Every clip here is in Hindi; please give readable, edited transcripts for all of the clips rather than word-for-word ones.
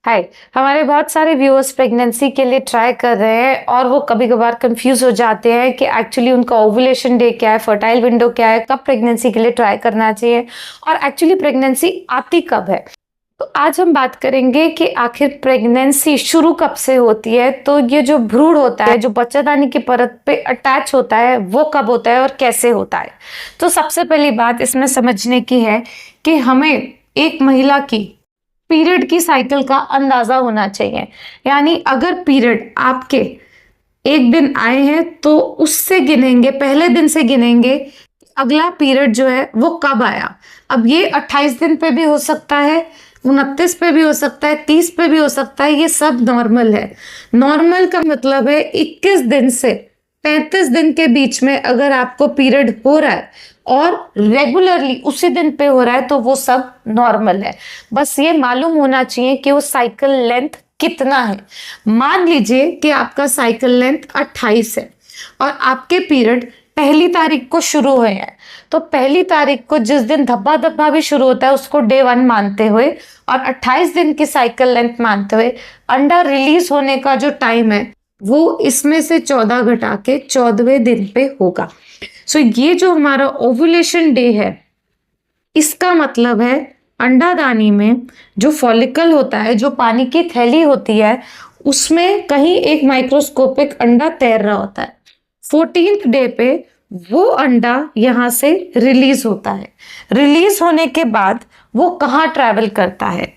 हाय। हमारे बहुत सारे व्यूअर्स प्रेगनेंसी के लिए ट्राई कर रहे हैं और वो कभी कभार कंफ्यूज हो जाते हैं कि एक्चुअली उनका ओव्यूलेशन डे क्या है, फर्टाइल विंडो क्या है, कब प्रेगनेंसी के लिए ट्राई करना चाहिए और एक्चुअली प्रेगनेंसी आती कब है। तो आज हम बात करेंगे कि आखिर प्रेगनेंसी शुरू कब से होती है। तो ये जो भ्रूण होता है, जो बच्चादानी की परत पे अटैच होता है, वो कब होता है और कैसे होता है। तो सबसे पहली बात इसमें समझने की है कि हमें एक महिला की पीरियड की साइकिल का अंदाजा होना चाहिए। यानी अगर पीरियड आपके एक दिन आए हैं तो उससे गिनेंगे, पहले दिन से गिनेंगे अगला पीरियड जो है वो कब आया। अब ये 28 दिन पे भी हो सकता है, 29 पे भी हो सकता है, 30 पे भी हो सकता है। ये सब नॉर्मल है। नॉर्मल का मतलब है 21 दिन से 35 दिन के बीच में अगर आपको पीरियड हो रहा है और रेगुलरली उसी दिन पे हो रहा है तो वो सब नॉर्मल है। बस ये मालूम होना चाहिए कि वो साइकिल लेंथ कितना है। मान लीजिए कि आपका साइकिल लेंथ 28 है और आपके पीरियड पहली तारीख को शुरू हुए हैं, तो पहली तारीख को जिस दिन धब्बा धब्बा भी शुरू होता है उसको डे 1 मानते हुए और 28 दिन की साइकिल लेंथ मानते हुए अंडा रिलीज होने का जो टाइम है वो इसमें से 14 घटा के 14वें दिन पे होगा। सो ये जो हमारा ओव्यूलेशन डे है, इसका मतलब है अंडादानी में जो फॉलिकल होता है, जो पानी की थैली होती है, उसमें कहीं एक माइक्रोस्कोपिक अंडा तैर रहा होता है। 14th डे पे वो अंडा यहाँ से रिलीज होता है। रिलीज होने के बाद वो कहाँ ट्रैवल करता है?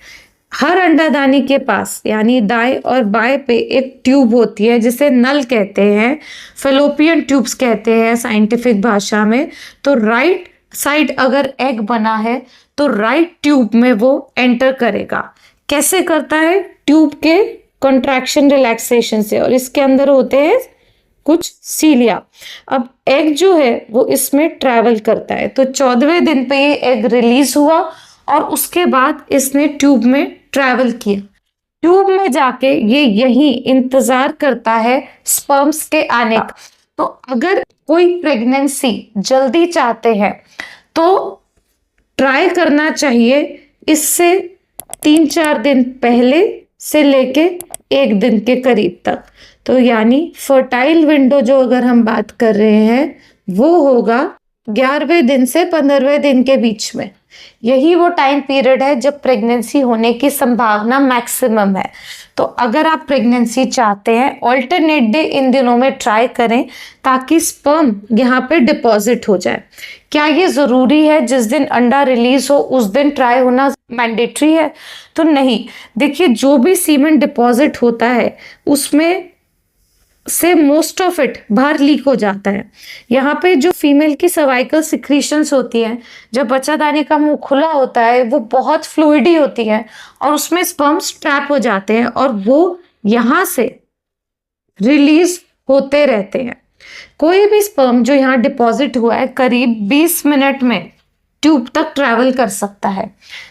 हर अंडादानी के पास यानी दाएं और बाएं पे एक ट्यूब होती है जिसे नल कहते हैं, फेलोपियन ट्यूब्स कहते हैं साइंटिफिक भाषा में। तो राइट साइड अगर एग बना है तो राइट ट्यूब में वो एंटर करेगा। कैसे करता है? ट्यूब के कॉन्ट्रैक्शन रिलैक्सेशन से। और इसके अंदर होते हैं कुछ सीलिया। अब एग जो है वो इसमें ट्रैवल करता है। तो 14वें दिन पे ये एग रिलीज हुआ और उसके बाद इसने ट्यूब में ट्रैवल किया। ट्यूब में जाके ये यहीं इंतजार करता है स्पर्म्स के आने का। तो अगर कोई प्रेगनेंसी जल्दी चाहते हैं तो ट्राई करना चाहिए इससे 3-4 दिन पहले से लेके 1 दिन के करीब तक। तो यानी फर्टाइल विंडो जो अगर हम बात कर रहे हैं वो होगा 11वें दिन से 15वें दिन के बीच में। यही वो टाइम पीरियड है जब प्रेगनेंसी होने की संभावना मैक्सिमम है। तो अगर आप प्रेगनेंसी चाहते हैं, ऑल्टरनेट डे इन दिनों में ट्राई करें ताकि स्पर्म यहाँ पे डिपॉजिट हो जाए। क्या ये ज़रूरी है जिस दिन अंडा रिलीज हो उस दिन ट्राई होना मैंडेटरी है? तो नहीं। देखिए, जो भी सीमेंट डिपॉजिट होता है उसमें से मोस्ट ऑफ इट बाहर लीक हो जाता है। यहाँ पे जो फीमेल की सर्वाइकल सिक्रीशंस होती हैं, जब बच्चादानी का मुंह खुला होता है, वो बहुत फ्लूइडी होती है और उसमें स्पर्म्स ट्रैप हो जाते हैं और वो यहाँ से रिलीज होते रहते हैं। कोई भी स्पर्म जो यहाँ डिपॉजिट हुआ है करीब 20 मिनट में ट्यूब तक ट्रैवल कर सकता है।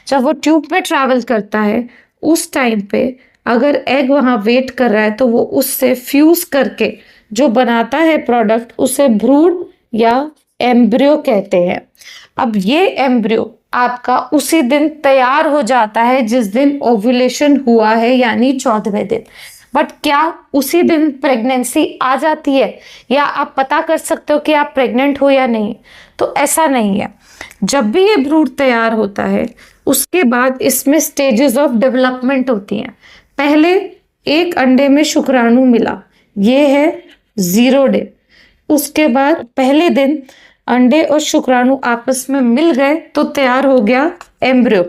जब वो ट्यूब में ट्रैवल करता है उस टाइम पे अगर एग वहाँ वेट कर रहा है तो वो उससे फ्यूज करके जो बनाता है प्रोडक्ट उसे भ्रूण या एम्ब्रियो कहते हैं। अब ये एम्ब्रियो आपका उसी दिन तैयार हो जाता है जिस दिन ओव्यूलेशन हुआ है, यानी 14वें दिन। बट क्या उसी दिन प्रेगनेंसी आ जाती है या आप पता कर सकते हो कि आप प्रेग्नेंट हो या नहीं? तो ऐसा नहीं है। जब भी ये भ्रूण तैयार होता है उसके बाद इसमें स्टेजेस ऑफ डेवलपमेंट होती हैं। पहले एक अंडे में शुक्राणु मिला, ये है 0 डे। उसके बाद पहले दिन अंडे और शुक्राणु आपस में मिल गए तो तैयार हो गया एम्ब्रियो।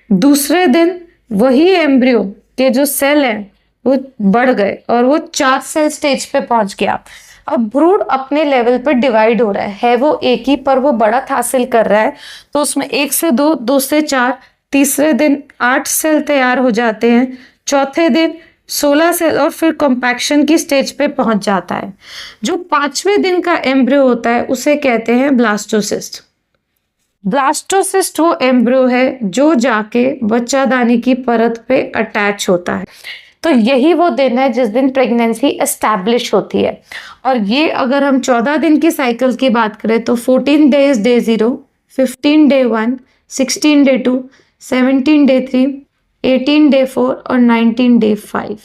दूसरे दिन वही एम्ब्रियो के जो सेल हैं वो बढ़ गए और वो 4 सेल स्टेज पे पहुंच गया। अब भ्रूण अपने लेवल पे डिवाइड हो रहा है वो एक ही, पर वो बढ़त हासिल कर रहा है। तो उसमें 1 से 2, 2 से 4, तीसरे दिन 8 सेल तैयार हो जाते हैं, चौथे दिन 16 सेल और फिर कॉम्पैक्शन की स्टेज पे पहुंच जाता है। जो 5वें दिन का एम्ब्रियो होता है उसे कहते हैं ब्लास्टोसिस्ट। ब्लास्टोसिस्ट वो एम्ब्रियो है जो जाके बच्चादानी की परत पे अटैच होता है। तो यही वो दिन है जिस दिन प्रेगनेंसी एस्टैब्लिश होती है। और ये अगर हम 14 दिन की साइकिल की बात करें तो 14 days day 0, 15 day 1, 16 day 2, 17 day 3, 18 day 4 और 19 day 5।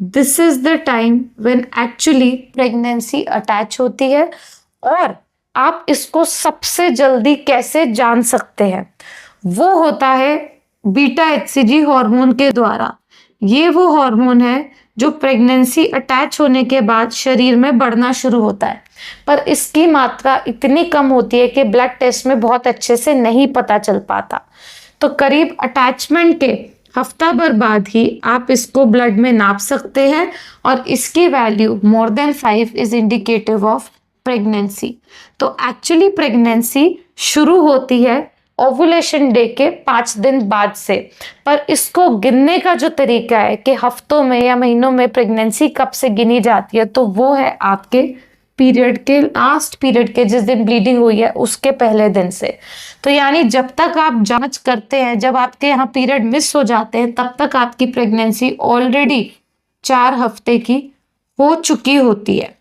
This is the time when actually pregnancy attach होती है। और आप इसको सबसे जल्दी कैसे जान सकते हैं, वो होता है बीटा एचसीजी हार्मोन के द्वारा। ये वो हार्मोन है जो प्रेगनेंसी अटैच होने के बाद शरीर में बढ़ना शुरू होता है, पर इसकी मात्रा इतनी कम होती है कि ब्लड टेस्ट में बहुत अच्छे से नहीं पता चल पाता। तो करीब अटैचमेंट के हफ्ता भर बाद ही आप इसको ब्लड में नाप सकते हैं और इसकी value more than 5 is indicative of pregnancy. तो एक्चुअली प्रेगनेंसी शुरू होती है ओवुलेशन डे के 5 दिन बाद से, पर इसको गिनने का जो तरीका है कि हफ्तों में या महीनों में प्रेगनेंसी कब से गिनी जाती है, तो वो है आपके पीरियड के लास्ट पीरियड के जिस दिन ब्लीडिंग हुई है उसके पहले दिन से। तो यानी जब तक आप जांच करते हैं, जब आपके यहाँ पीरियड मिस हो जाते हैं, तब तक आपकी प्रेगनेंसी ऑलरेडी 4 हफ्ते की हो चुकी होती है।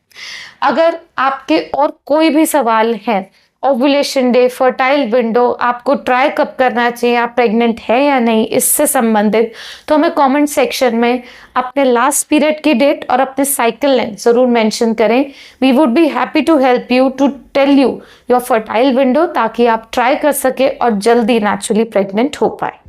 अगर आपके और कोई भी सवाल है, ओवुलेशन डे, फर्टाइल विंडो, आपको ट्राई कब करना चाहिए, आप प्रेग्नेंट है या नहीं, इससे संबंधित, तो हमें कमेंट सेक्शन में अपने लास्ट पीरियड की डेट और अपने साइकिल लेंथ जरूर मेंशन करें। We would be happy to help you to tell you your fertile window, ताकि आप ट्राई कर सके और जल्दी नेचुरली प्रेग्नेंट हो पाए।